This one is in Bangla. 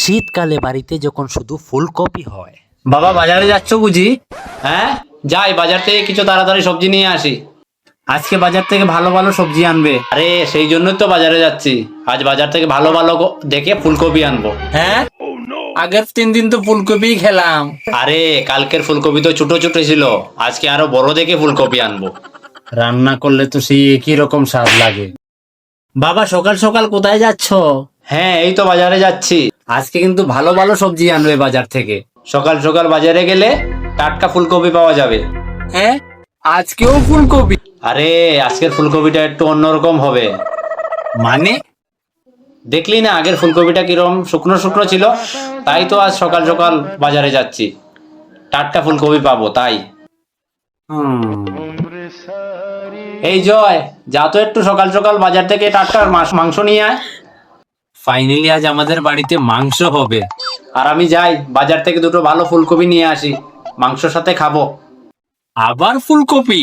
শীতকালে বাড়িতে যখন শুধু ফুলকপি হয়। বাবা বাজারে যাচ্ছ বুঝি? হ্যাঁ যাই, বাজার থেকে কিছু তাড়াতাড়ি সবজি নিয়ে আসি। আজকে বাজার থেকে ভালো ভালো সবজি আনবে। আরে সেই জন্যই তো বাজারে যাচ্ছি, আজ বাজার থেকে ভালো ভালো দেখে ফুলকপি আনবো। হ্যাঁ, আগের 3 দিন তো ফুলকপি খেলাম। আরে কালকের ফুলকপি তো ছোট ছোট ছিল, আজকে আরো বড় দেখে ফুলকপি আনবো। রান্না করলে তো সেই একই রকম স্বাদ লাগে। বাবা সকাল সকাল কোথায় যাচ্ছ? হ্যাঁ এই তো বাজারে যাচ্ছি, আজকে কিন্তু ভালো ভালো সবজি আনবে বাজার থেকে। সকাল সকাল বাজারে গেলে টাটকা ফুলকপি পাওয়া যাবে। হ্যাঁ, আজকেও ফুলকপি? আরে আজকের ফুলকপিটা একটু অন্যরকম হবে। মানে? দেখলি না আগের ফুলকপিটা কিরকম শুকনো শুকনো ছিল, তাই তো আজ সকাল সকাল বাজারে যাচ্ছি, টাটকা ফুলকপি পাবো তাই। এই জয়, যা তো একটু সকাল সকাল বাজার থেকে টাটকা মাংস নিয়ে আয়। ফাইনালি আজ আমাদের বাড়িতে মাংস হবে। আর আমি যাই বাজার থেকে দুটো ভালো ফুলকপি নিয়ে আসি, মাংসর সাথে খাবো। আবার ফুলকপি?